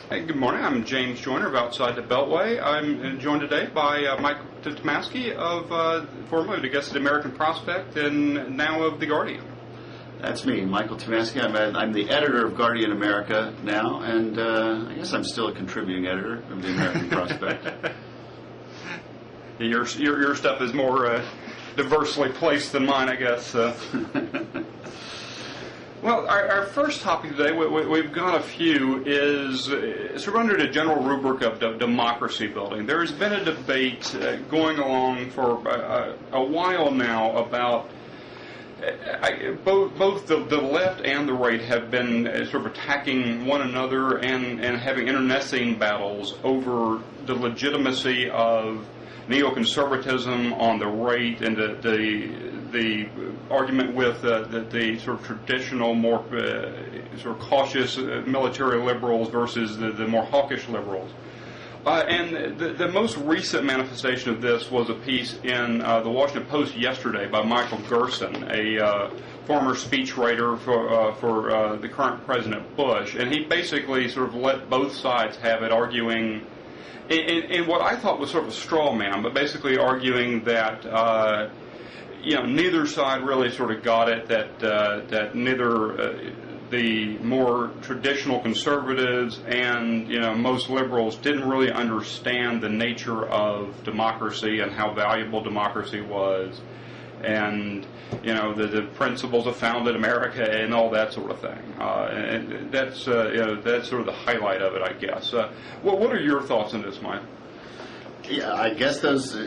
Hey, good morning. I'm James Joyner of Outside the Beltway. I'm joined today by Michael Tomasky of formerly, I guess, the American Prospect and now of The Guardian. That's me, Michael Tomasky. I'm the editor of Guardian America now, and I guess I'm still a contributing editor of the American Prospect. Your stuff is more diversely placed than mine, I guess. Well, our first topic today, we've got a few, is sort of under the general rubric of democracy building. There's been a debate going along for a while now about both the left and the right have been sort of attacking one another and having internecine battles over the legitimacy of neoconservatism on the right and the argument with the sort of traditional, more sort of cautious military liberals versus the more hawkish liberals. And the most recent manifestation of this was a piece in the Washington Post yesterday by Michael Gerson, a former speechwriter for the current President Bush, and he basically sort of let both sides have it, arguing in what I thought was sort of a straw man, but basically arguing that neither side really sort of got it, that neither the more traditional conservatives and most liberals didn't really understand the nature of democracy and how valuable democracy was, and the principles of founded America and all that sort of thing. And that's that's sort of the highlight of it, I guess. What are your thoughts on this, Mike? Yeah, I guess those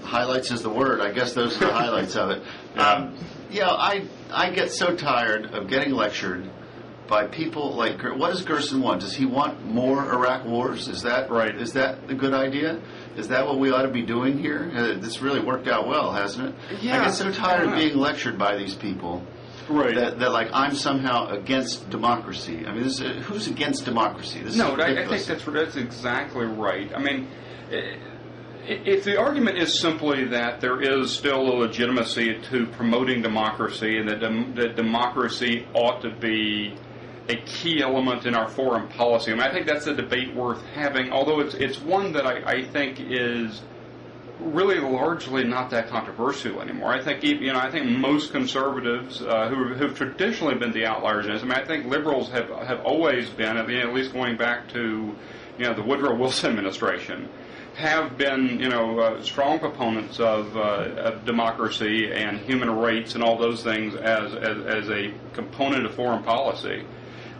highlights is the word. I guess those are the highlights of it. I get so tired of getting lectured by people like, what does Gerson want? Does he want more Iraq wars? Is that right? Is that a good idea? Is that what we ought to be doing here? This really worked out well, hasn't it? Yeah, I get so tired of being lectured by these people. Right. That like I'm somehow against democracy. I mean, who's against democracy? I think that's exactly right. I mean, if the argument is simply that there is still a legitimacy to promoting democracy and that democracy ought to be a key element in our foreign policy, I mean, I think that's a debate worth having, although it's one that I think is really largely not that controversial anymore. I think I think most conservatives who've traditionally been the outliers in this, I mean, I think liberals have always been, at least going back to the Woodrow Wilson administration, have been strong proponents of democracy and human rights and all those things as a component of foreign policy.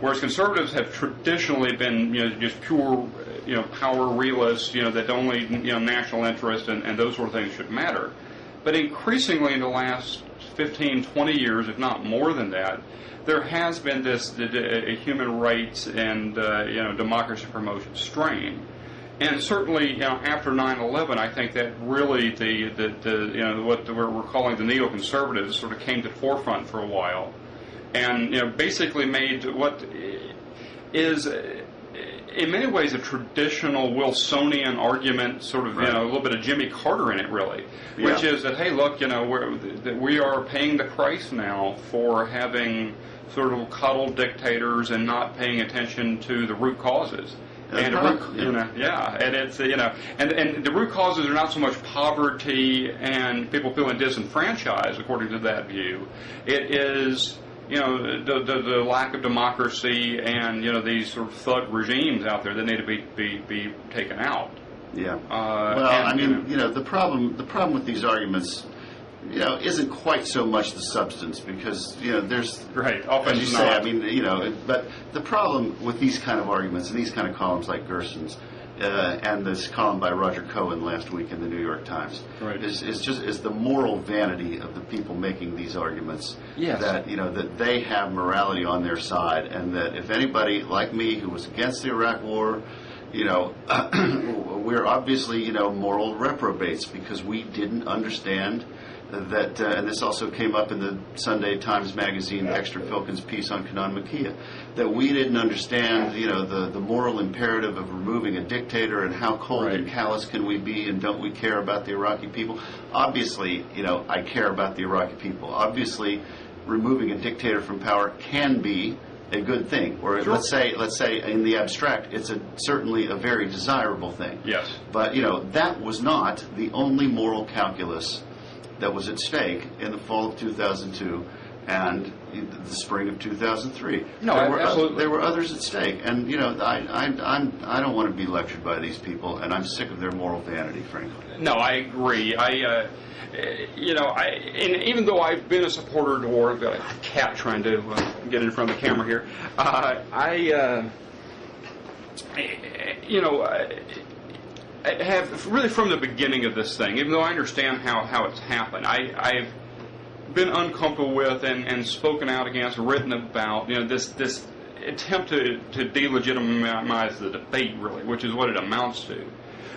Whereas conservatives have traditionally been, just pure, power realists, that only, national interest and those sort of things should matter. But increasingly in the last 15, 20 years, if not more than that, there has been this human rights and, democracy promotion strain. And certainly, after 9/11, I think that really what we're calling the neoconservatives sort of came to the forefront for a while. And basically made what is in many ways a traditional Wilsonian argument, sort of right. A little bit of Jimmy Carter in it, really, yeah. Which is that, hey, look, that we are paying the price now for having sort of coddled dictators and not paying attention to the root causes. And and it's and the root causes are not so much poverty and people feeling disenfranchised, according to that view. It is the lack of democracy and these sort of thug regimes out there that need to be taken out. Yeah. The problem with these arguments, isn't quite so much the substance, because there's right. Often as you say. I mean, but the problem with these kind of arguments and these kind of columns like Gerson's and this column by Roger Cohen last week in the New York Times right. is the moral vanity of the people making these arguments. Yes. That that they have morality on their side, and that if anybody like me who was against the Iraq War, we're obviously moral reprobates because we didn't understand that, and this also came up in the Sunday Times Magazine, Dexter Filkins' piece on Kanan Makia, that we didn't understand, the moral imperative of removing a dictator and how cold right. and callous can we be, and don't we care about the Iraqi people? Obviously, I care about the Iraqi people. Obviously, removing a dictator from power can be a good thing, or Sure. let's say in the abstract, it's certainly a very desirable thing. Yes. But that was not the only moral calculus that was at stake in the fall of 2002 and the spring of 2003. No, absolutely. There were others at stake, and I don't want to be lectured by these people, and I'm sick of their moral vanity, frankly. No, I agree. And even though I've been a supporter, or I've got a cat trying to get in front of the camera here, I have really from the beginning of this thing, even though I understand how it's happened, I've been uncomfortable with and spoken out against, written about, this attempt to delegitimize the debate, really, which is what it amounts to.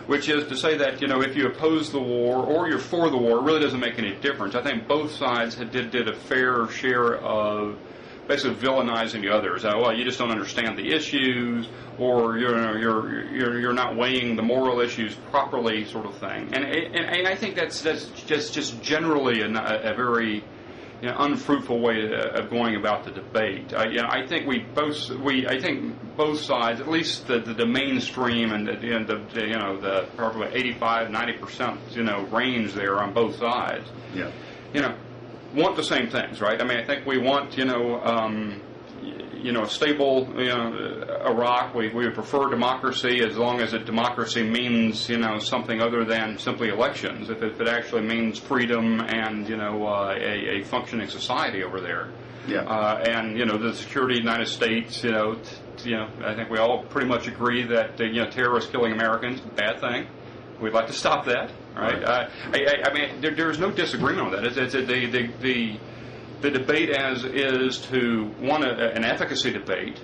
Which is to say that, if you oppose the war or you're for the war, it really doesn't make any difference. I think both sides did a fair share of basically villainizing the others. Well, you just don't understand the issues, or you're not weighing the moral issues properly, sort of thing. And I think that's just generally a very unfruitful way of going about the debate. I think I think both sides, at least the mainstream and the probably 85-90% range there on both sides. Yeah. Want the same things, right? I mean, I think we want a stable Iraq. We would prefer democracy as long as democracy means something other than simply elections. If it actually means freedom and a functioning society over there. Yeah. And the security of the United States. I think we all pretty much agree that terrorists killing Americans, bad thing. We'd like to stop that, right? I mean, there's no disagreement on that. It's the debate as is to one an efficacy debate,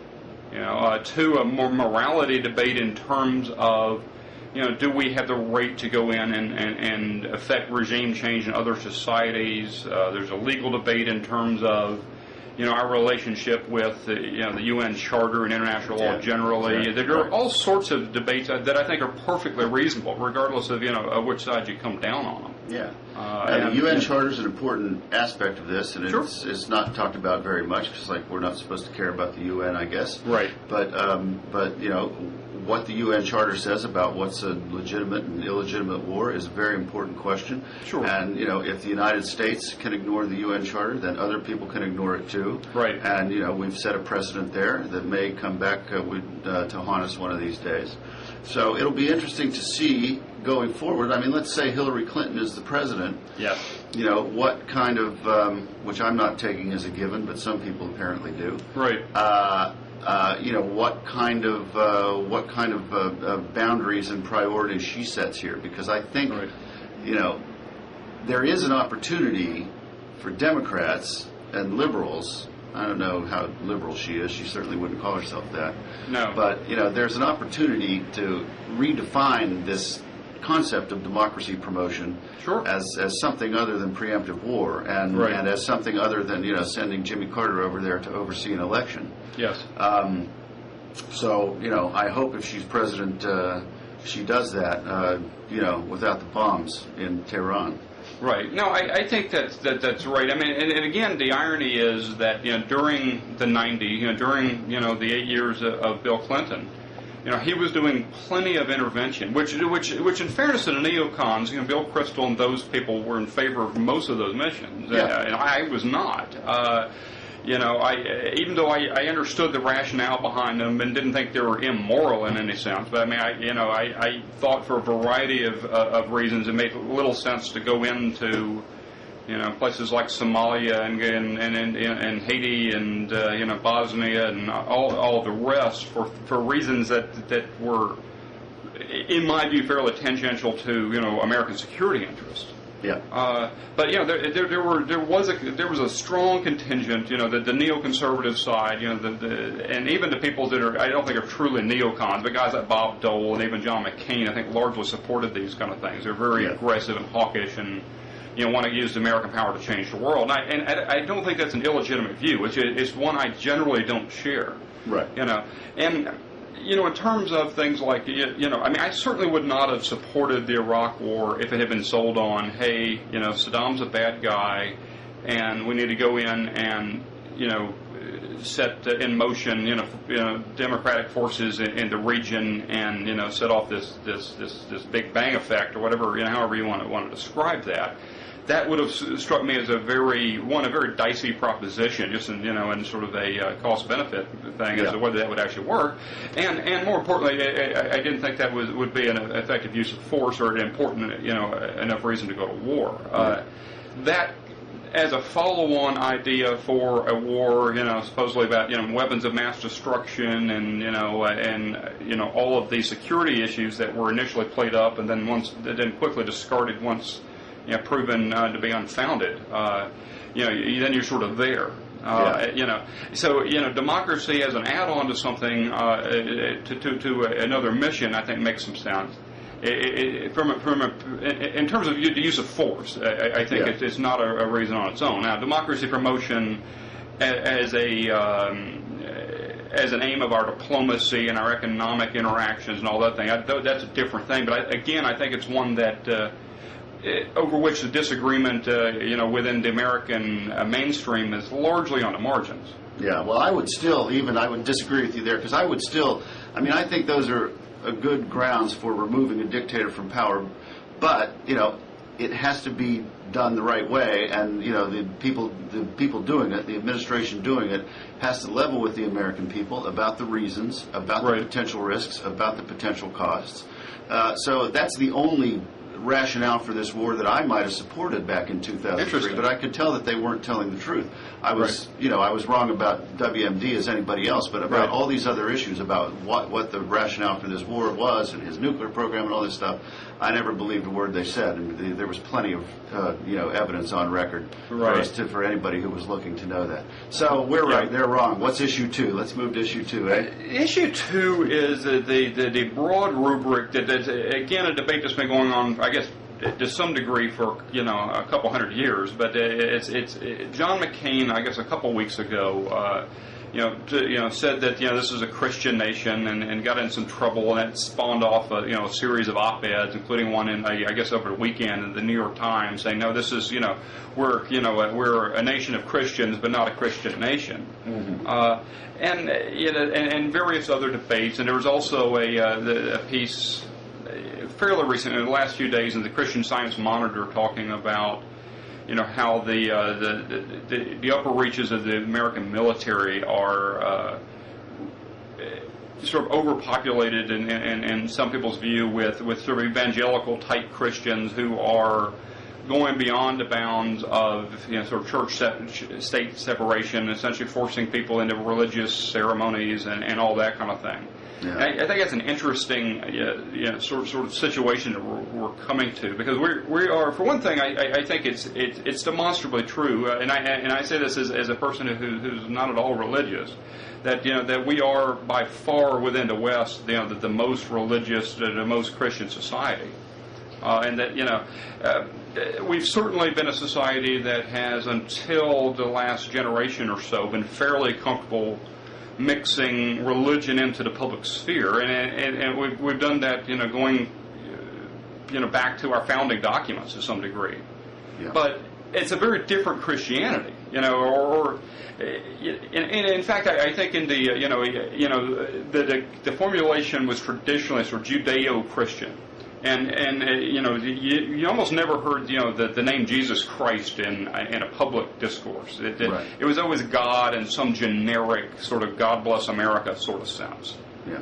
two a more morality debate in terms of do we have the right to go in and affect regime change in other societies? There's a legal debate in terms of our relationship with the UN Charter and international law generally. Exactly. There are all sorts of debates that I think are perfectly reasonable, regardless of which side you come down on them. Yeah. And the UN Charter is an important aspect of this, and it's not talked about very much because we're not supposed to care about the UN, I guess. Right. But what the UN Charter says about what's a legitimate and illegitimate war is a very important question. Sure. And if the United States can ignore the UN Charter, then other people can ignore it too. Right. And we've set a precedent there that may come back to haunt us one of these days. So it'll be interesting to see going forward. I mean, let's say Hillary Clinton is the president. Yes. What kind of, which I'm not taking as a given, but some people apparently do. Right. What kind of boundaries and priorities she sets here, because I think, there is an opportunity for Democrats and liberals. I don't know how liberal she is. She certainly wouldn't call herself that. No. But, there's an opportunity to redefine this concept of democracy promotion as something other than preemptive war and as something other than, sending Jimmy Carter over there to oversee an election. Yes. So, I hope if she's president, she does that, without the bombs in Tehran. Right. No, I think that's right. I mean, and again, the irony is that during the '90s, during the 8 years of Bill Clinton, he was doing plenty of intervention, which in fairness to the neocons, Bill Kristol and those people were in favor of most of those missions, and I was not. Even though I understood the rationale behind them and didn't think they were immoral in any sense, but I mean, I thought for a variety of reasons it made little sense to go into, places like Somalia and Haiti and Bosnia and all the rest for reasons that were, in my view, fairly tangential to American security interests. Yeah. But there was a strong contingent, the neoconservative side, and even the people that I don't think are truly neocons, but guys like Bob Dole and even John McCain, I think largely supported these kind of things. They're very aggressive and hawkish and want to use American power to change the world. And I don't think that's an illegitimate view, which is one I generally don't share. Right. In terms of things like, I mean, I certainly would not have supported the Iraq War if it had been sold on, hey, Saddam's a bad guy, and we need to go in and, set in motion, democratic forces in the region, and set off this Big Bang effect, or whatever, however you want to describe that. That would have struck me as a very dicey proposition, just in sort of a cost-benefit thing as to whether that would actually work, and more importantly, I didn't think that would be an effective use of force or an important enough reason to go to war. That as a follow-on idea for a war, supposedly about weapons of mass destruction and all of these security issues that were initially played up and then quickly discarded once proven to be unfounded. Then you're sort of there. So democracy as an add-on to something to another mission, I think makes some sense. In terms of the use of force, I think it's not a reason on its own. Now, democracy promotion as an aim of our diplomacy and our economic interactions and all that thing, that's a different thing. But I think it's one that over which the disagreement, within the American mainstream is largely on the margins. Yeah, well, I would disagree with you there, because I think those are a good grounds for removing a dictator from power, but it has to be done the right way, and the people doing it, the administration doing it, has to level with the American people about the reasons, about the potential risks, about the potential costs. So that's the only rationale for this war that I might have supported back in 2003, but I could tell that they weren't telling the truth. I was wrong about WMD as anybody else, but about all these other issues about what the rationale for this war was and his nuclear program and all this stuff, I never believed a word they said, and there was plenty of evidence on record for anybody who was looking to know that. So we're right, they're wrong. What's issue 2? Let's move to issue 2. Issue 2 is the broad rubric that again a debate that's been going on, I guess, to some degree for a couple hundred years, but it's John McCain, I guess, a couple weeks ago, said that this is a Christian nation and got in some trouble, and it spawned off a series of op-eds, including one in I guess over the weekend in the New York Times, saying no, this is we're a nation of Christians, but not a Christian nation, and various other debates, and there was also a piece fairly recent, in the last few days, in the Christian Science Monitor, talking about how the upper reaches of the American military are sort of overpopulated, in some people's view, with sort of evangelical type Christians who are going beyond the bounds of sort of church-state separation, essentially forcing people into religious ceremonies and all that kind of thing. Yeah. I think that's an interesting sort of situation that we're coming to, because we are, for one thing, I think it's demonstrably true, and I say this as a person who's not at all religious, that that we are by far within the West the most religious, the most Christian society, and that we've certainly been a society that has, until the last generation or so, been fairly comfortable mixing religion into the public sphere, and we've done that going back to our founding documents to some degree. Yeah. But it's a very different Christianity, or in fact, I think in the the formulation was traditionally sort of Judeo-Christian. And you almost never heard the name Jesus Christ in a public discourse. It was always God in some generic sort of God bless America sort of sense. Yeah.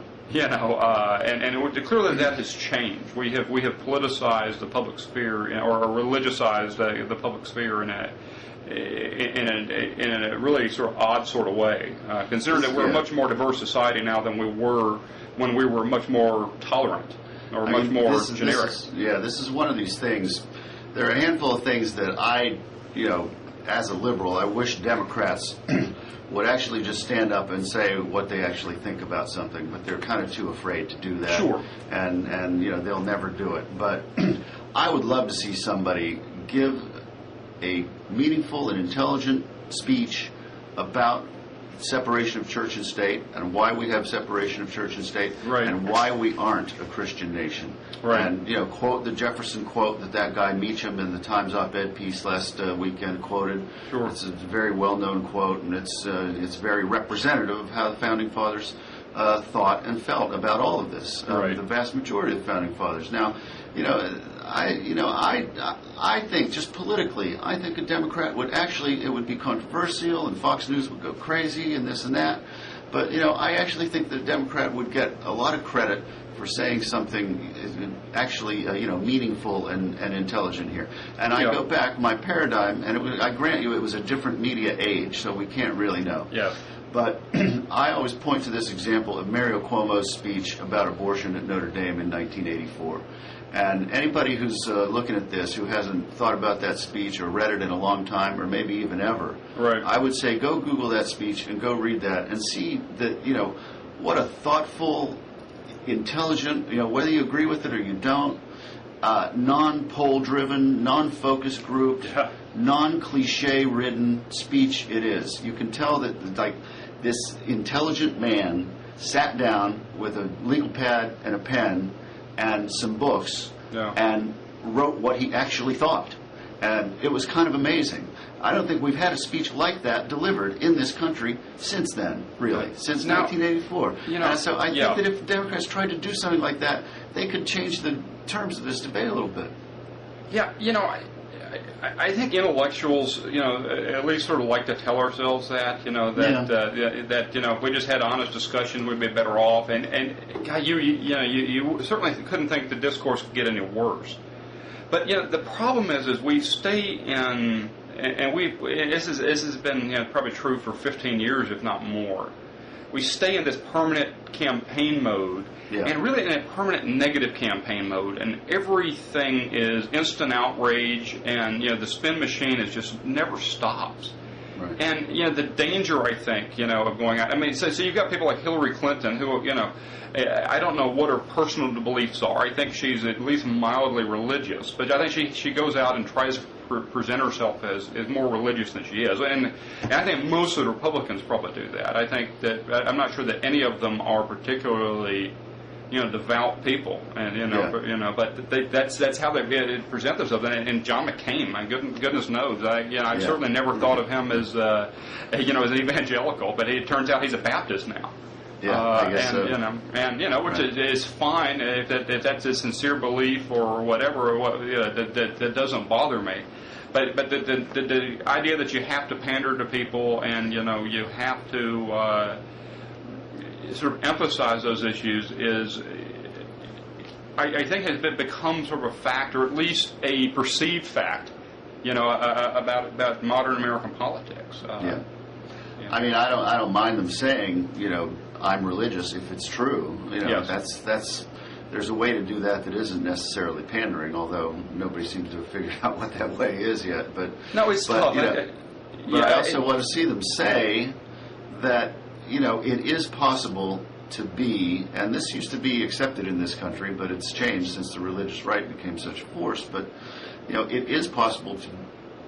And clearly that has changed. We have politicized the public sphere, or religiousized the public sphere in a really sort of odd sort of way. Considering that we're a much more diverse society now than we were when we were much more tolerant. Or much more generic. This is one of these things. There are a handful of things that I, as a liberal, I wish Democrats would actually just stand up and say what they actually think about something, but they're kind of too afraid to do that. Sure. And they'll never do it. But I would love to see somebody give a meaningful and intelligent speech about separation of church and state, and why we have separation of church and state, Right. and why we aren't a Christian nation. Right. And quote the Jefferson quote that guy Meacham in the Times op-ed piece last weekend quoted. Sure. It's a very well-known quote, and it's very representative of how the founding fathers thought and felt about all of this. Right. The vast majority of the founding fathers. Now, I think just politically, I think a Democrat it would be controversial, and Fox News would go crazy and this and that. But I actually think that a Democrat would get a lot of credit for saying something actually meaningful and intelligent here. And I go back my paradigm, and I grant you it was a different media age, so we can't really know. Yes. But I always point to this example of Mario Cuomo's speech about abortion at Notre Dame in 1984. And anybody who's looking at this who hasn't thought about that speech or read it in a long time or maybe even ever, Right. I would say go Google that speech and go read that and see that, what a thoughtful, intelligent, whether you agree with it or you don't, non-poll driven, non-focus grouped, Yeah. non-cliche ridden speech it is. You can tell that this intelligent man sat down with a legal pad and a pen and some books Yeah. and wrote what he actually thought. And it was kind of amazing. I don't think we've had a speech like that delivered in this country since then, really, since Now, 1984. And so I yeah. think that if Democrats tried to do something like that, they could change the terms of this debate a little bit. Yeah, I think intellectuals, at least sort of like to tell ourselves that, that if we just had honest discussion, we'd be better off. And God, you certainly couldn't think the discourse could get any worse. But the problem is we stay in, and this has been probably true for 15 years, if not more. We stay in this permanent campaign mode, and really in a permanent negative campaign mode, and everything is instant outrage, and the spin machine is just never stops. Right. And the danger, I think, of going out. I mean, so you've got people like Hillary Clinton, who I don't know what her personal beliefs are. I think she's at least mildly religious, but I think she goes out and tries to present herself as more religious than she is, and I think most of the Republicans probably do that. I think that I'm not sure that any of them are particularly devout people, and but that's how they present themselves. And John McCain, my goodness knows, I certainly never thought of him as as an evangelical, but it turns out he's a Baptist now. Yeah, I guess so. Which is fine if that's a sincere belief or whatever. That doesn't bother me. But the idea that you have to pander to people and you have to sort of emphasize those issues is, I think, has become sort of a fact, or at least a perceived fact, about modern American politics. I mean, I don't mind them saying, I'm religious if it's true. Yes. That's there's a way to do that isn't necessarily pandering, although nobody seems to have figured out what that way is yet. But no, it's tough. But I also want to see them say that it is possible to be, and this used to be accepted in this country, but it's changed since the religious right became such a force. But it is possible to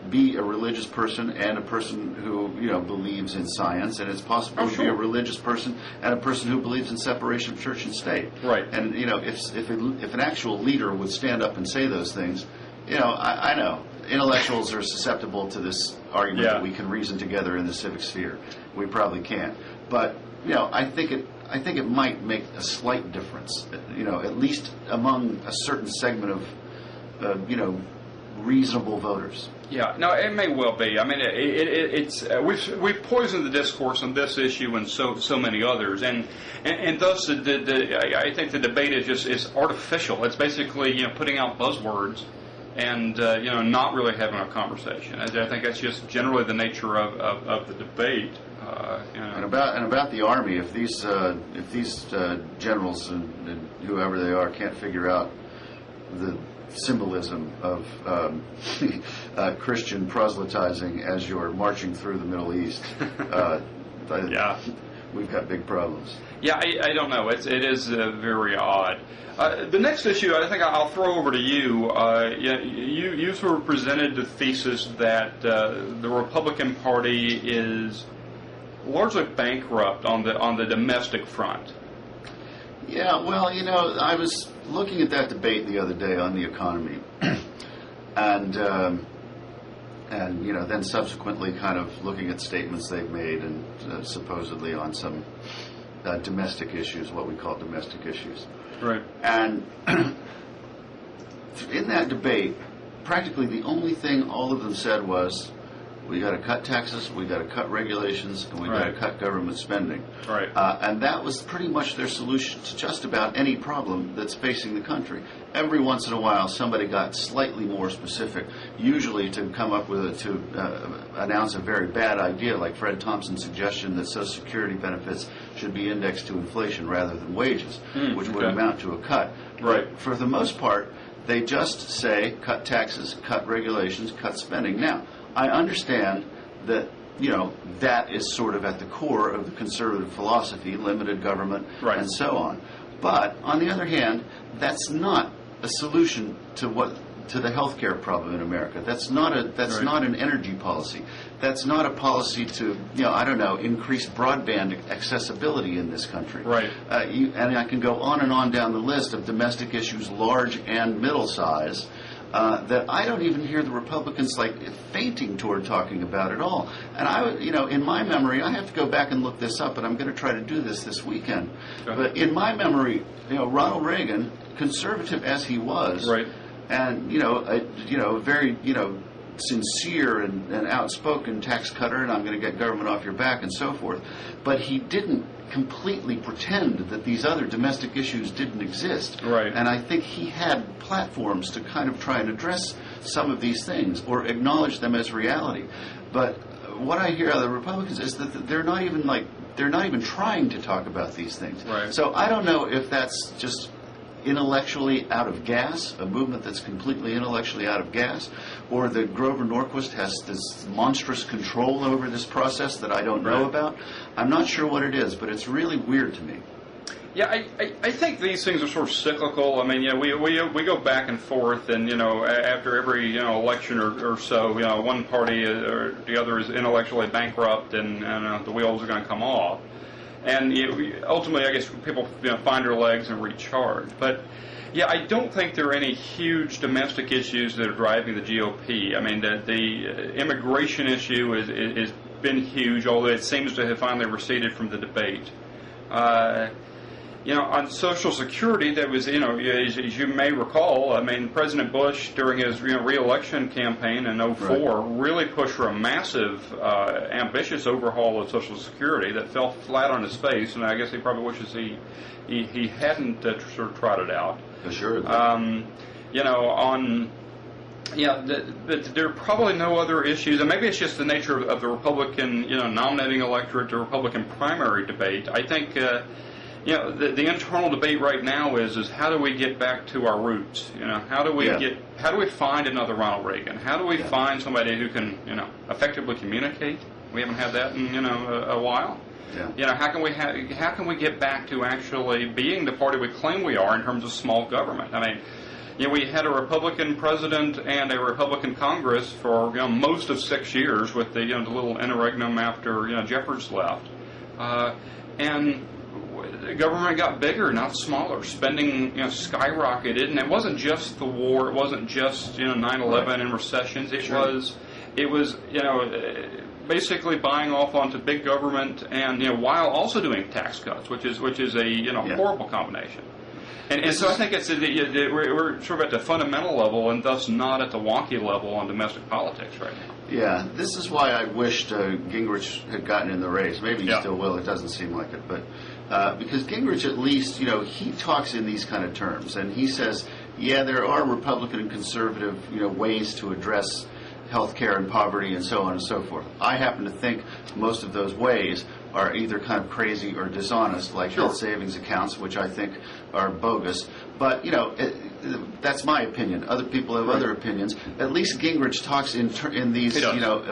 be a religious person and a person who believes in science, and it's possible to be a religious person and a person who believes in separation of church and state. Right. And if an actual leader would stand up and say those things, I know intellectuals are susceptible to this argument that we can reason together in the civic sphere. We probably can't, but I think it might make a slight difference. At least among a certain segment of reasonable voters. Yeah, no, it may well be. I mean, it's we've poisoned the discourse on this issue and so many others, and thus I think the debate is artificial. It's basically putting out buzzwords and not really having a conversation. I think that's just generally the nature of the debate. And about the Army, if these generals and whoever they are can't figure out the symbolism of Christian proselytizing as you're marching through the Middle East, we've got big problems. Yeah, I don't know. It is very odd. The next issue, I think I'll throw over to you. You sort of presented the thesis that the Republican Party is largely bankrupt on the domestic front. Yeah, well, I was looking at that debate the other day on the economy, and then subsequently kind of looking at statements they've made and supposedly on some domestic issues, what we call domestic issues. Right. And in that debate, practically the only thing all of them said was, we got to cut taxes, we got to cut regulations, and we got to cut government spending. Right. And that was pretty much their solution to just about any problem that's facing the country. Every once in a while, somebody got slightly more specific, usually to come up with to announce a very bad idea, like Fred Thompson's suggestion that Social Security benefits should be indexed to inflation rather than wages, which would amount to a cut. Right. But for the most part, they just say cut taxes, cut regulations, cut spending. Now, I understand that, that is sort of at the core of the conservative philosophy, limited government, and so on. But, on the other hand, that's not a solution to the healthcare problem in America. That's not an energy policy. That's not a policy to, increase broadband accessibility in this country. Right. And I can go on and on down the list of domestic issues, large and middle size, that I don't even hear the Republicans fainting toward talking about at all. And in my memory, I have to go back and look this up, and I'm going to try to do this weekend. Okay. But in my memory, Ronald Reagan, conservative as he was, right. and very sincere and outspoken tax cutter, and I'm going to get government off your back and so forth. But he didn't completely pretend that these other domestic issues didn't exist. Right. And I think he had platforms to kind of try and address some of these things or acknowledge them as reality. But what I hear out of the Republicans is that they're not even trying to talk about these things. Right. So I don't know if that's just intellectually out of gas, a movement that's completely intellectually out of gas, or that Grover Norquist has this monstrous control over this process that I don't know about. I'm not sure what it is, but it's really weird to me. Yeah, I think these things are sort of cyclical. I mean, we go back and forth, and after every election or so, one party or the other is intellectually bankrupt, and the wheels are going to come off. And ultimately, I guess people find their legs and recharge. But yeah, I don't think there are any huge domestic issues that are driving the GOP. I mean, the immigration issue is been huge, although it seems to have finally receded from the debate. On Social Security, that was, as you may recall, I mean, President Bush, during his re-election campaign in 2004, really pushed for a massive, ambitious overhaul of Social Security that fell flat on his face, and I guess he probably wishes he hadn't sort of trotted out. Sure. But there are probably no other issues, and maybe it's just the nature of the Republican, nominating electorate, the Republican primary debate. I think. The internal debate right now is how do we get back to our roots? How do we find another Ronald Reagan? How do we find somebody who can, effectively communicate? We haven't had that in, a while. Yeah. How can we get back to actually being the party we claim we are in terms of small government? I mean, we had a Republican president and a Republican Congress for most of 6 years with the little interregnum after Jeffords left, and the government got bigger, not smaller. Spending, skyrocketed, and it wasn't just the war. It wasn't just 9/11 and recessions. It was basically buying off onto big government, and while also doing tax cuts, which is a horrible combination. And so I think we're sort of at the fundamental level, and thus not at the wonky level on domestic politics right now. Yeah, this is why I wished Gingrich had gotten in the race. Maybe he still will. It doesn't seem like it, but because Gingrich, at least, he talks in these kind of terms, and he says, there are Republican and conservative, ways to address health care and poverty and so on and so forth. I happen to think most of those ways are either kind of crazy or dishonest, like health savings accounts, which I think are bogus. But, that's my opinion. Other people have other opinions. At least Gingrich talks in these,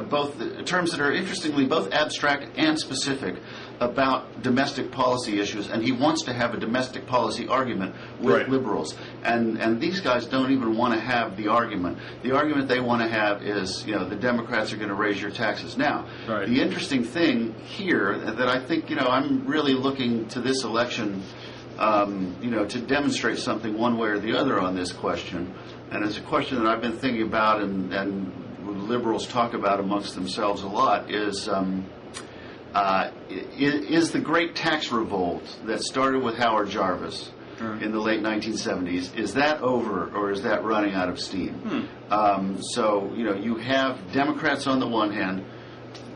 both terms that are interestingly both abstract and specific about domestic policy issues, and he wants to have a domestic policy argument with Right. liberals. And these guys don't even want to have the argument. The argument they want to have is, the Democrats are going to raise your taxes. Now, Right. the interesting thing here that I think, I'm really looking to this election, to demonstrate something one way or the other on this question. And it's a question that I've been thinking about and liberals talk about amongst themselves a lot, is the great tax revolt that started with Howard Jarvis in the late 1970s, is that over, or is that running out of steam? So, you have Democrats on the one hand.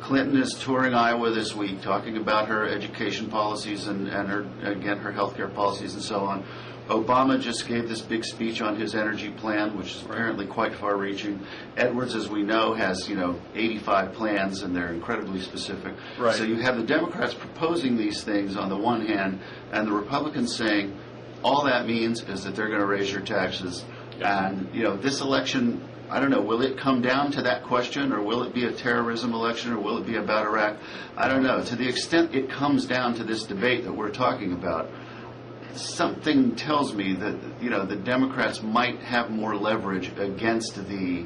Clinton is touring Iowa this week, talking about her education policies and her health care policies and so on. Obama just gave this big speech on his energy plan, which is apparently quite far-reaching. Edwards, as we know, has 85 plans, and they're incredibly specific. Right. So you have the Democrats proposing these things on the one hand, and the Republicans saying all that means is that they're going to raise your taxes. And this election, I don't know, will it come down to that question, or will it be a terrorism election, or will it be about Iraq? I don't know. To the extent it comes down to this debate that we're talking about, something tells me that the Democrats might have more leverage against the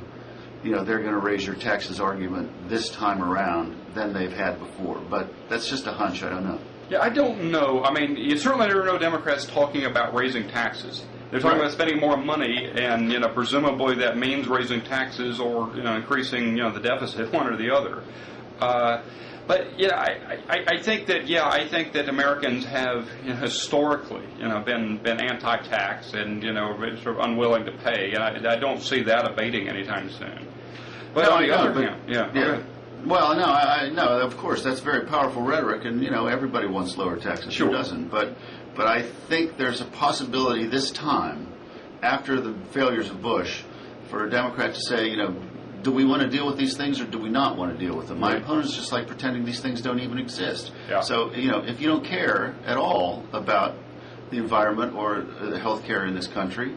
they're going to raise your taxes argument this time around than they've had before. But that's just a hunch. I don't know. Yeah, I don't know. I mean, certainly there are no Democrats talking about raising taxes. They're talking about spending more money, and presumably that means raising taxes or increasing the deficit, one or the other. But I think that Americans have historically been anti-tax and sort of unwilling to pay, and I don't see that abating anytime soon. But No, on the I know, other hand, yeah. Well, no, I know, of course, that's very powerful rhetoric, and everybody wants lower taxes. Sure. Who doesn't? But I think there's a possibility this time, after the failures of Bush, for a Democrat to say, do we want to deal with these things or do we not want to deal with them? My opponents just like pretending these things don't even exist. Yeah. So, if you don't care at all about the environment or the health care in this country,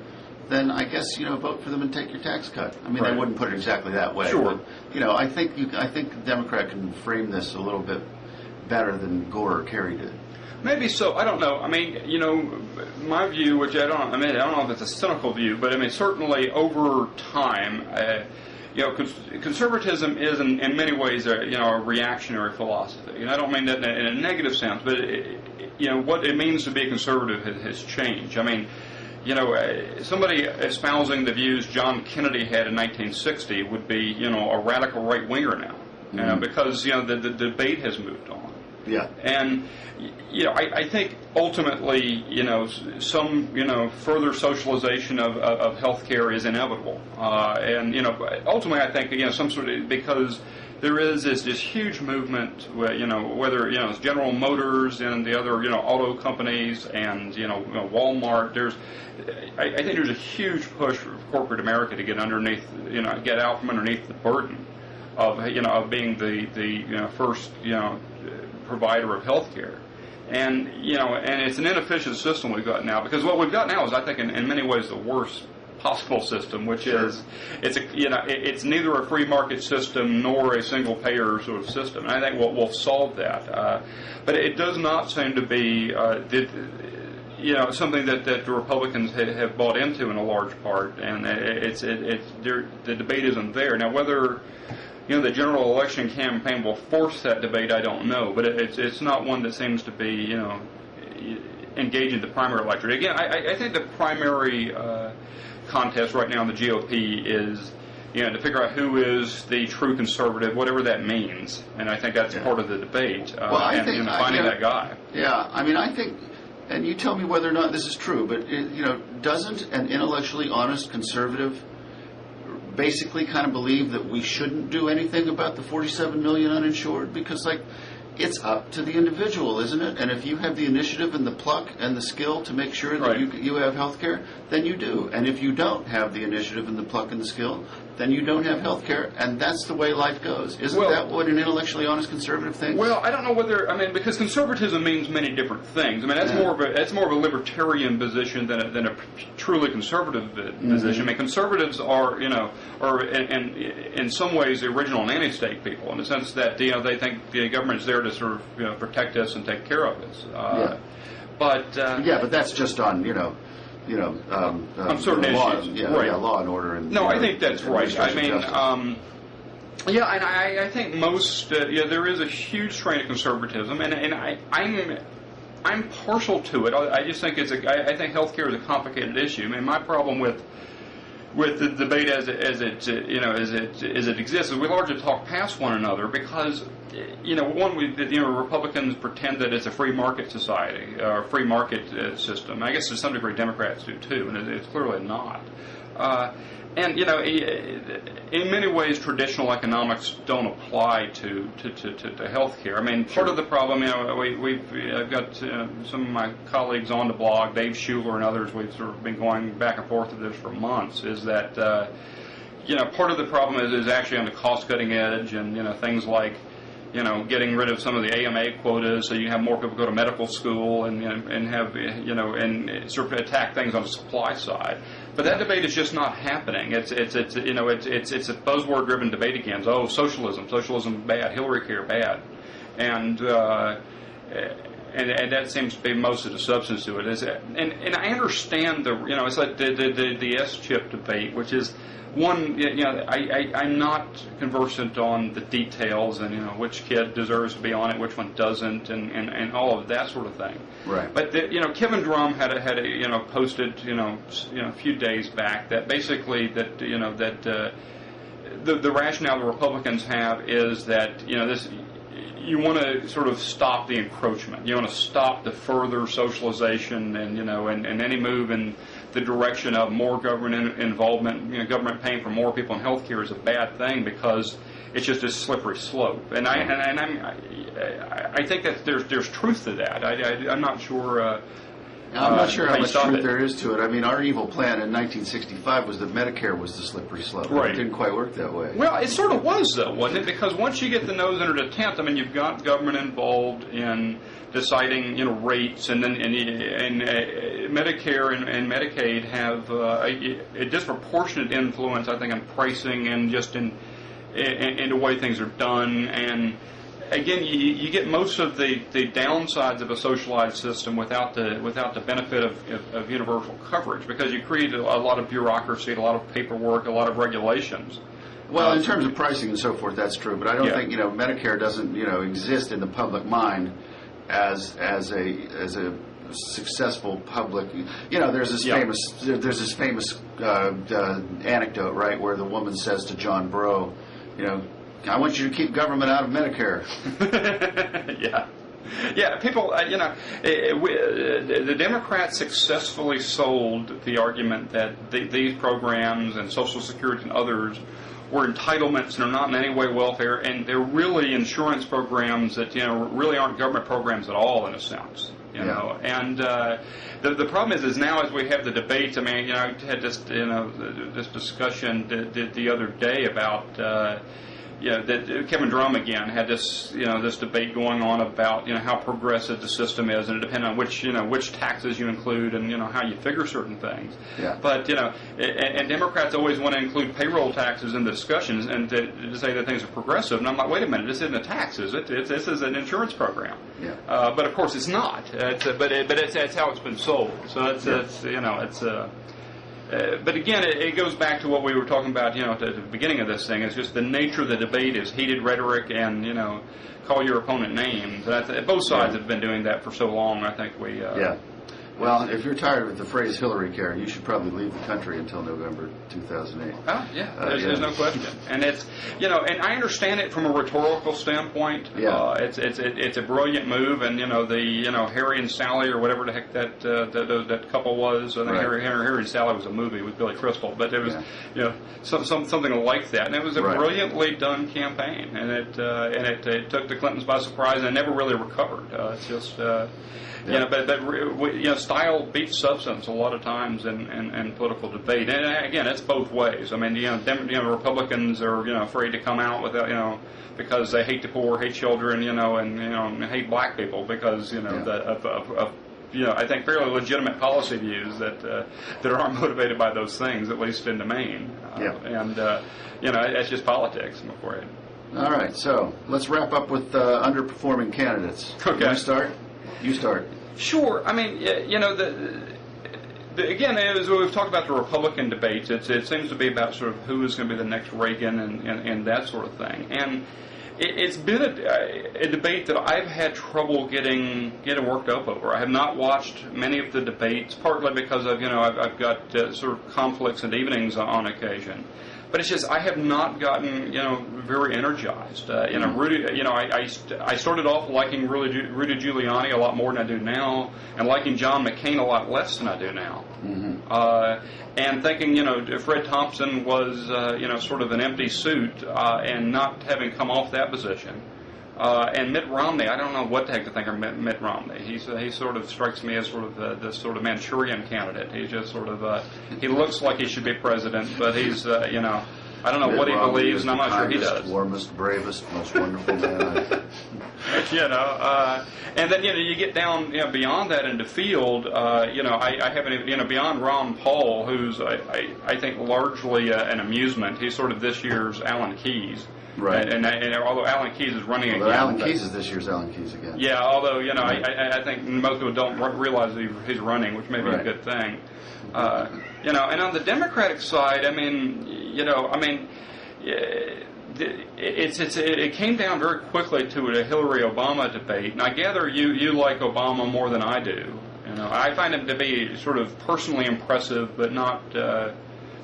then I guess, vote for them and take your tax cut. I mean, Right. they wouldn't put it exactly that way. Sure. But, I think the Democrat can frame this a little bit better than Gore or Kerry did. Maybe so. I don't know. I mean, my view, which I don't know if it's a cynical view, but I mean, certainly over time, conservatism is in many ways a reactionary philosophy. And I don't mean that in a negative sense, but what it means to be a conservative has changed. I mean, somebody espousing the views John Kennedy had in 1960 would be, a radical right-winger now, because, the debate has moved on. Yeah. And, I think ultimately, some, further socialization of healthcare is inevitable. And, ultimately I think, some sort of, because there is this huge movement, whether, it's General Motors and the other, auto companies and, Walmart, I think there's a huge push for corporate America to get underneath, get out from underneath the burden of, of being the first, provider of health care. And, and it's an inefficient system we've got now, because what we've got now is, I think, in many ways the worst possible system, which is, it's neither a free market system nor a single payer sort of system. And I think we'll solve that. But it does not seem to be, something that the Republicans have bought into in a large part, and the debate isn't there. Now, whether the general election campaign will force that debate, I don't know, but it's not one that seems to be engaging the primary electorate. Again, I think the primary contest right now in the GOP is to figure out who is the true conservative, whatever that means, and I think that's part of the debate. I think finding that guy. Yeah, I mean, I think, and you tell me whether or not this is true, but doesn't an intellectually honest conservative basically kind of believe that we shouldn't do anything about the 47 million uninsured? Because, it's up to the individual, isn't it? And if you have the initiative and the pluck and the skill to make sure that you have health care, then you do. And if you don't have the initiative and the pluck and the skill, then you don't have health care, and that's the way life goes. Isn't that what an intellectually honest conservative thinks? Well, I don't know whether, because conservatism means many different things. I mean, that's more of a libertarian position than a truly conservative position. I mean, conservatives are in some ways the original nanny-state people, in the sense that they think the government is there to sort of protect us and take care of us. But that's just on on certain issues, right? Law and order. And I think that's right. I mean, and I think most there is a huge strain of conservatism, and I'm partial to it. I just think I think healthcare is a complicated issue. I mean, my problem with the debate as it exists is we largely talk past one another because Republicans pretend that it's a free market society or free market system. I guess to some degree Democrats do too, and it's clearly not. And in many ways, traditional economics don't apply to healthcare. I mean, part of the problem, we've got some of my colleagues on the blog, Dave Schuler and others. We've sort of been going back and forth with this for months. Is that part of the problem is actually on the cost-cutting edge, and things like getting rid of some of the AMA quotas, so you have more people go to medical school and have and sort of attack things on the supply side. But that debate is just not happening. It's a buzzword-driven debate again. Oh, socialism bad, Hillarycare bad, and that seems to be most of the substance to it. And I understand it's like the S-chip debate, which is. One, I'm not conversant on the details and which kid deserves to be on it, which one doesn't, and all of that sort of thing. Right. But Kevin Drum had posted a few days back that basically that the rationale the Republicans have is that you want to sort of stop the encroachment. You want to stop the further socialization and any move in the direction of more government involvement, government paying for more people in healthcare is a bad thing because it's just a slippery slope. And I think that there's truth to that. I'm not sure. I'm not sure how much truth there is to it. I mean, our evil plan in 1965 was that Medicare was the slippery slope. Right. It didn't quite work that way. Well, it sort of was, though, wasn't it? Because once you get the nose under the tent, I mean, you've got government involved in deciding, rates, and then Medicare and Medicaid have a disproportionate influence, I think, on pricing and just in the way things are done. And again, you get most of the downsides of a socialized system without the benefit of universal coverage, because you create a lot of bureaucracy, a lot of paperwork, a lot of regulations. Well, in terms of pricing and so forth, that's true. But I don't think Medicare doesn't exist in the public mind as a successful public. There's this famous anecdote, right, where the woman says to John Breaux, I want you to keep government out of Medicare. Yeah, people, the Democrats successfully sold the argument that these programs and Social Security and others were entitlements and are not in any way welfare, and they're really insurance programs that really aren't government programs at all, in a sense. And the problem is now as we have the debates. I mean, I had this this discussion the other day about. That Kevin Drum again had this this debate going on about how progressive the system is, and it depends on which taxes you include and how you figure certain things. Yeah. But and Democrats always want to include payroll taxes in the discussions and to say that things are progressive. And I'm like, wait a minute, this isn't a taxes. This is an insurance program. Yeah. But of course it's not. That's how it's been sold. So but again, it goes back to what we were talking about, at the beginning of this thing. It's just the nature of the debate is heated rhetoric and, call your opponent names. Both sides have been doing that for so long. I think we. Yeah. Well, if you're tired with the phrase Hillarycare, you should probably leave the country until November 2008. Oh, yeah. There's no question. And it's, and I understand it from a rhetorical standpoint. Yeah. It's a brilliant move, and Harry and Sally or whatever the heck that couple was. I think Harry and Sally was a movie with Billy Crystal, but it was something like that, and it was a brilliantly done campaign, and it took the Clintons by surprise and never really recovered. It's just. But style beats substance a lot of times in political debate, and again, it's both ways. I mean, Republicans are afraid to come out with because they hate the poor, hate children, and hate black people because I think fairly legitimate policy views that aren't motivated by those things, at least in the main. It's just politics, I'm afraid. All right, so let's wrap up with underperforming candidates. Okay. You start? You start. Sure. I mean, again, as we've talked about the Republican debates, it seems to be about sort of who is going to be the next Reagan and that sort of thing. And it's been a debate that I've had trouble getting worked up over. I have not watched many of the debates, partly because I've got sort of conflicts and evenings on occasion. But it's just I have not gotten very energized. Rudy. I started off liking Rudy Giuliani a lot more than I do now, and liking John McCain a lot less than I do now. And thinking Fred Thompson was sort of an empty suit and not having come off that position. And Mitt Romney, I don't know what the heck to think of Mitt Romney. He sort of strikes me as sort of this sort of Manchurian candidate. He's just sort of he looks like he should be president, but he's I don't know Mitt what he Romney believes, and I'm not sure he kindest, does. Warmest, bravest, most wonderful man. And then you get down beyond that into field. I haven't even beyond Ron Paul, who's I think largely an amusement. He's sort of this year's Alan Keyes. Right. And although Alan Keyes is running again. Alan Keyes is this year's Alan Keyes again. Yeah, although, I think most people don't realize he's running, which may be a good thing. And on the Democratic side, it came down very quickly to a Hillary-Obama debate, and I gather you like Obama more than I do. I find him to be sort of personally impressive, but not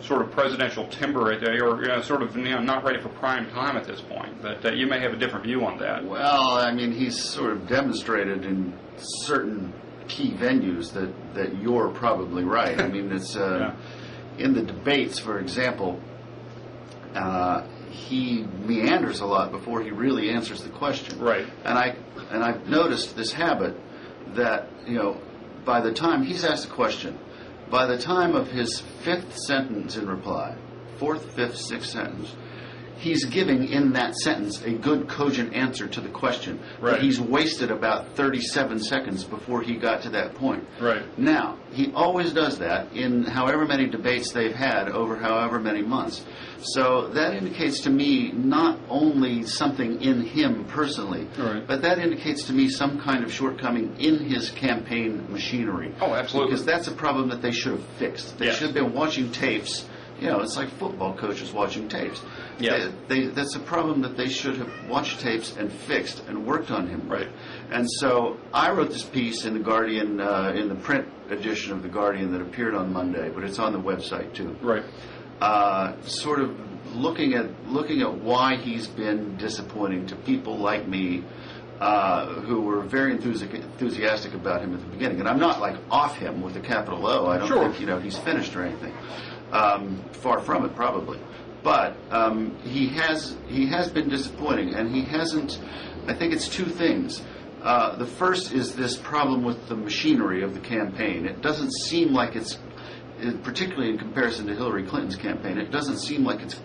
sort of presidential timber, or sort of not ready for prime time at this point. But you may have a different view on that. Well, he's sort of demonstrated in certain key venues that you're probably right. It's in the debates, for example, he meanders a lot before he really answers the question. Right. And I've noticed this habit that by the time he's asked a question, by the time of his fifth sentence in reply, fourth, fifth, sixth sentence, he's giving in that sentence a good, cogent answer to the question. Right. But he's wasted about 37 seconds before he got to that point. Right. Now, he always does that in however many debates they've had over however many months. So that indicates to me not only something in him personally, but that indicates to me some kind of shortcoming in his campaign machinery. Oh, absolutely. Because that's a problem that they should have fixed. They should have been watching tapes. It's like football coaches watching tapes. Yeah. That's a problem that they should have watched tapes and fixed and worked on him. Right. And so I wrote this piece in the Guardian, in the print edition of the Guardian that appeared on Monday, but it's on the website too. Right. Sort of looking at why he's been disappointing to people like me, who were very enthusiastic about him at the beginning. And I'm not like off him with a capital O. I don't think he's finished or anything. Far from it, probably. But he has been disappointing, and he hasn't. I think it's two things. The first is this problem with the machinery of the campaign. It doesn't seem like it's, particularly in comparison to Hillary Clinton's campaign, it doesn't seem like it's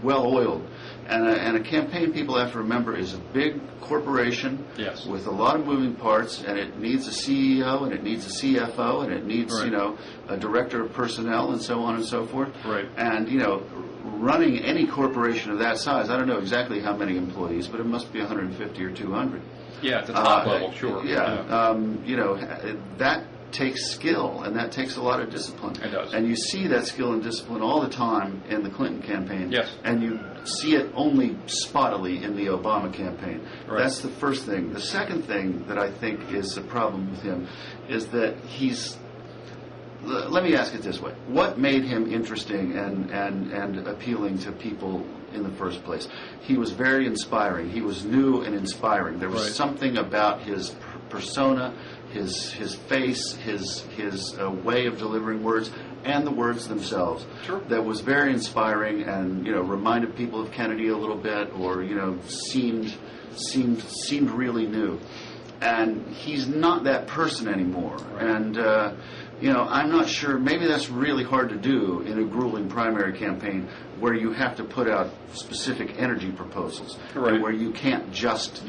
well-oiled. And a campaign, people have to remember, is a big corporation with a lot of moving parts, and it needs a CEO, and it needs a CFO, and it needs, a director of personnel, and so on and so forth. Right. And, running any corporation of that size, I don't know exactly how many employees, but it must be 150 or 200. Yeah, at the top level, sure. That takes skill, and that takes a lot of discipline. It does. And you see that skill and discipline all the time in the Clinton campaign. Yes. And you see it only spottily in the Obama campaign. Right. That's the first thing. The second thing that I think is a problem with him is that he's... Let me ask it this way. What made him interesting and appealing to people in the first place? He was very inspiring. He was new and inspiring. There was something about his persona, his face, his way of delivering words, and the words themselves that was very inspiring and reminded people of Kennedy a little bit, or seemed really new. and he's not that person anymore. Right. And I'm not sure. Maybe that's really hard to do in a grueling primary campaign where you have to put out specific energy proposals, right. and where you can't just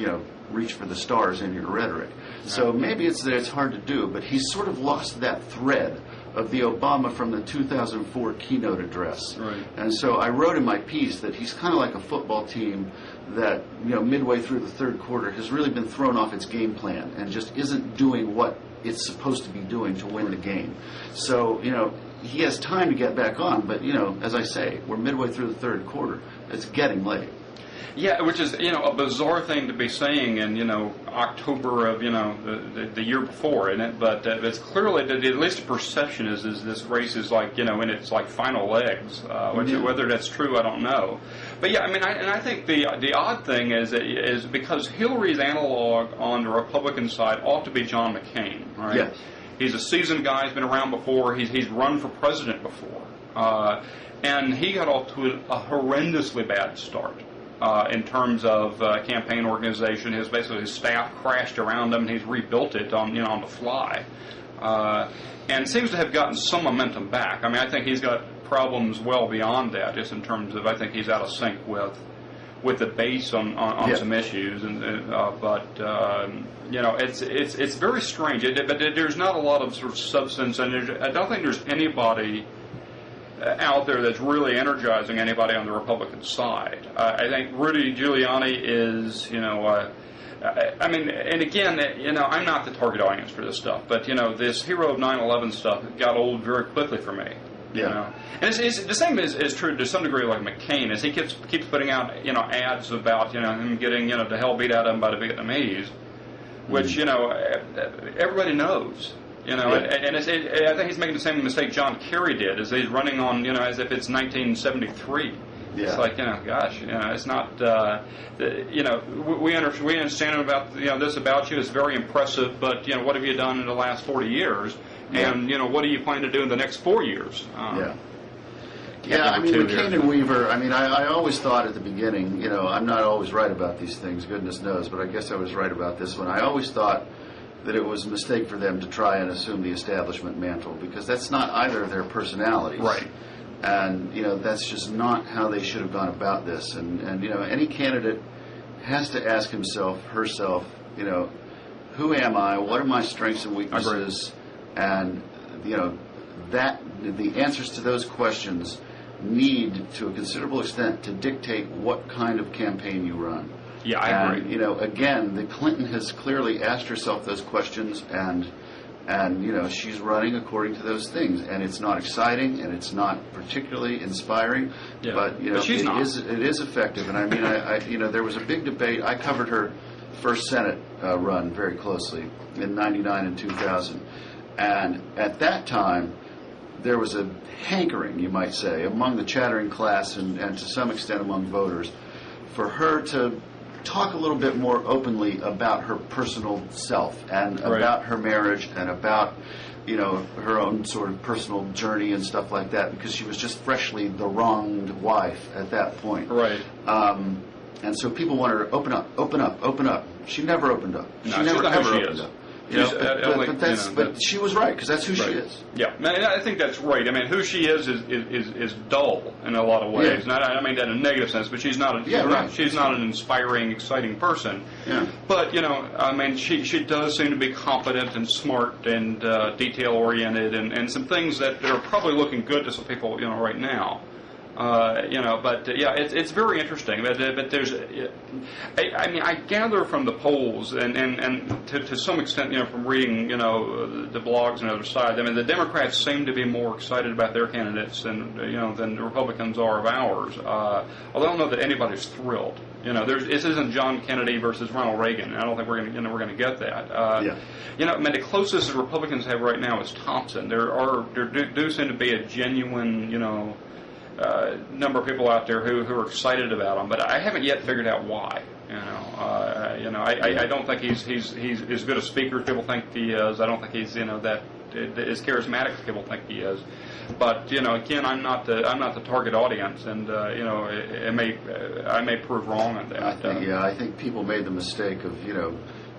reach for the stars in your rhetoric. Right. So maybe it's that it's hard to do, but he's sort of lost that thread of the Obama from the 2004 keynote address. Right. And so I wrote in my piece that he's kind of like a football team that, midway through the third quarter has really been thrown off its game plan and just isn't doing what it's supposed to be doing to win the game. So, he has time to get back on, but, as I say, we're midway through the third quarter. It's getting late. Yeah, which is, a bizarre thing to be saying in, October of, the year before, isn't it? But it's clearly, at least the perception is this race is like, in its like final legs. Whether that's true, I don't know. But yeah, I think the odd thing is because Hillary's analog on the Republican side ought to be John McCain, right? Yes. He's a seasoned guy, he's been around before, he's run for president before. And he got off to a horrendously bad start. In terms of campaign organization, his staff crashed around him, and he's rebuilt it on the fly, and seems to have gotten some momentum back. I think he's got problems well beyond that, just in terms of I think he's out of sync with the base on some issues, but it's very strange. But there's not a lot of sort of substance, and I don't think there's anybody out there that's really energizing anybody on the Republican side. I think Rudy Giuliani is, and again, I'm not the target audience for this stuff, but, this hero of 9/11 stuff got old very quickly for me. Yeah. And it's the same is true to some degree like McCain, as he keeps putting out, ads about, him getting, the hell beat out of him by the Vietnamese, which, everybody knows. And I think he's making the same mistake John Kerry did, as he's running on, as if it's 1973. Yeah. It's like, it's not, we understand about, this about you is very impressive, but, what have you done in the last 40 years? And, what do you plan to do in the next 4 years? McCain and Weaver, I always thought at the beginning, I'm not always right about these things, goodness knows, but I guess I was right about this one. I always thought that it was a mistake for them to try and assume the establishment mantle, because that's not either of their personalities. Right. And, that's just not how they should have gone about this. And any candidate has to ask himself, herself, who am I? What are my strengths and weaknesses? And, that the answers to those questions need, to a considerable extent, to dictate what kind of campaign you run. Yeah, I agree. Again, the Clinton has clearly asked herself those questions, and she's running according to those things, and it's not exciting, and it's not particularly inspiring, but but she's not. It is effective. And I there was a big debate. I covered her first Senate run very closely in '99 and 2000, and at that time there was a hankering, you might say, among the chattering class and to some extent among voters, for her to talk a little bit more openly about her personal self and about her marriage and about, her own sort of personal journey and stuff like that, because she was just freshly the wronged wife at that point. Right. And so people wanted her to open up. She never opened up. No, she never ever opened up. But she was right, because that's who she is. Yeah, I think that's right. Who she is dull in a lot of ways. Yeah. I mean that in a negative sense, but she's not. She's not an inspiring, exciting person. Yeah. But she does seem to be competent and smart and detail oriented, and some things that are probably looking good to some people, right now. It's very interesting. But there's, I gather from the polls and to some extent, from reading, the blogs and other sides. The Democrats seem to be more excited about their candidates than the Republicans are of ours. Although I don't know that anybody's thrilled. This isn't John Kennedy versus Ronald Reagan. I don't think we're going to get that. The closest the Republicans have right now is Thompson. There do seem to be a genuine, number of people out there who are excited about him, but I haven't yet figured out why. I don't think he's as good a speaker as people think he is. I don't think he's that as charismatic as people think he is. But again, I'm not the target audience, and I may prove wrong on that. I think people made the mistake of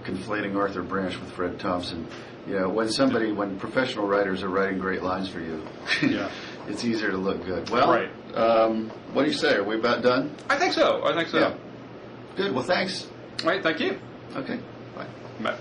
conflating Arthur Branch with Fred Thompson. You know, when professional writers are writing great lines for you, Yeah. it's easier to look good. Well, Right. What do you say? Are we about done? I think so. Yeah. Good. Well, thanks. All right, thank you. Okay. Bye. Bye.